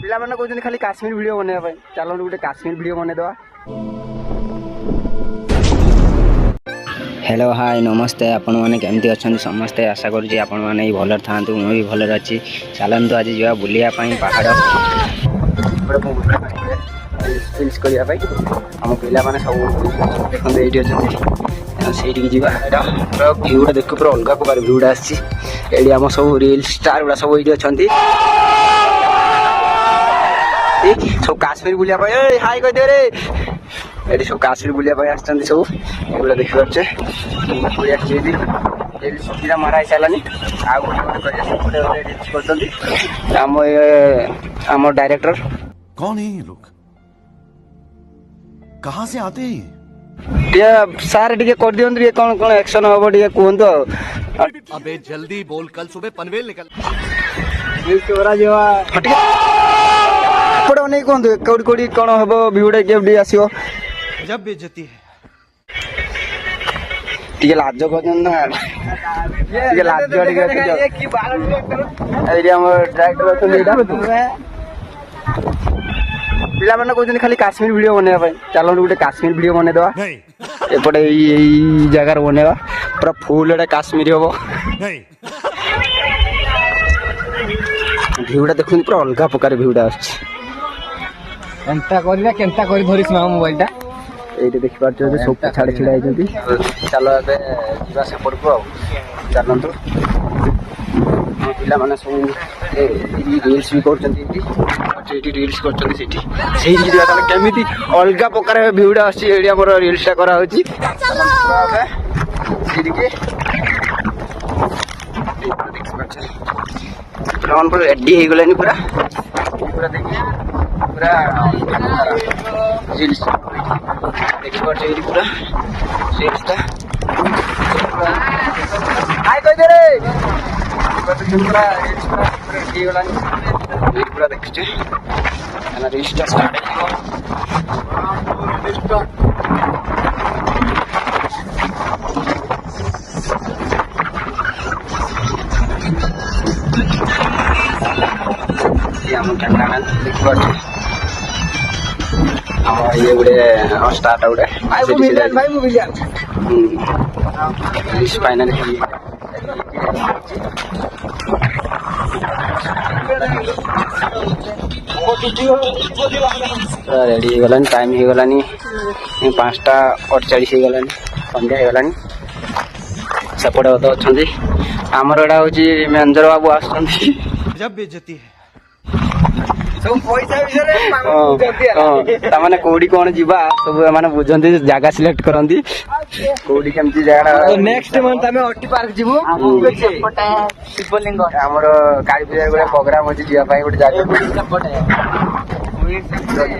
पिला माने कहते खाली काश्मीर वीडियो बनेबा चलो गोटे काश्मीर वीडियो बनेदवा। हेलो हाय नमस्ते आपण मैंने केमती अच्छा समस्ते आशा करुँच आपण मैंने भलर था मुझे भी भलर अच्छी चलतु आज जा बुलिया पहाड़ रिल्स करने आम पिला मैंने सब देखते ये अच्छे से भ्यूटा देख पूरा अलग प्रकार भ्यूटा आम सब रिल स्टार गुड़ा सब ये अच्छा सब काश्मीर बुलिया हाई कह रे ये सब काश्मीर बुलिया सब ये देखी पारे सुविधा मारा सारानी आम डायरेक्टर कौन है ये लोग कहाँ से आते हैं सार टे कर दिखाते कौन कौन एक्शन हम टे कहतु अबे जल्दी बोल कल सुबह पनवेल निकल नहीं कहतु कौट कौटी कौन हम भिडियो केमती आसो जब बेइज्जती है टे लाज कर लाज पिला माने कहते खाली काश्मीर वीडियो बनेबा चलो गोटे काश्मीर वीडियो बनेदवा एपटे जगार बनेबा पूरा फुल एटा काश्मीर हम भ्यूटा देखुन पूरा अलग प्रकार भ्यूटा केनता कर धरिस मोबाइल टा ये देखी पार्छ सब छाड़ छिड़ा चलो एबे सेपट को चलतु पिला माने सब रिल्स भी कर रिल्स करमती अलग प्रकार भ्यूटा आमर रिल्सटा करा रेडी हो गलानी पूरा पूरा देखिए पूरा रिल्स देखी पार्छ पूरा रिल्सटा हाय कह दे रे पूरा रेडी हो गलानी पूरा देखिए रिल्सटा स्टार्ट कैमरामैन देखी पार्छ ये गोटे स्टार्ट गोटे फाइनाल रेडी हो गलानी टाइम हो गलानी 5:48 हो गलानी संध्या हो गलानी सेपटे तो अच्छा आमर एटा हूँ मेंजर बाबू आसुँच जब बेइज्जती है ताने कौड़ी कौन जीवा सब माने बुझंती जगह सिलेक्ट करंती कौड़ी केमती जगह नेक्स्ट मंथ हमें ओटी पार्क जीवो शिवलिंग हमर काली पूजा गोटे प्रोग्राम अछि जीवा पई गोटे जगह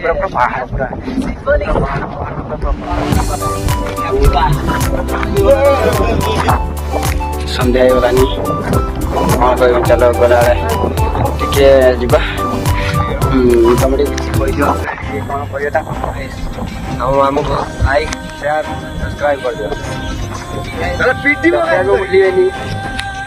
पूरा पहाड़ पूरा संध्या हो गलानी हाँ कह चलो गला टिके जीवा तुम कौन करता लाइक शेयर सब्सक्राइब कर दियो।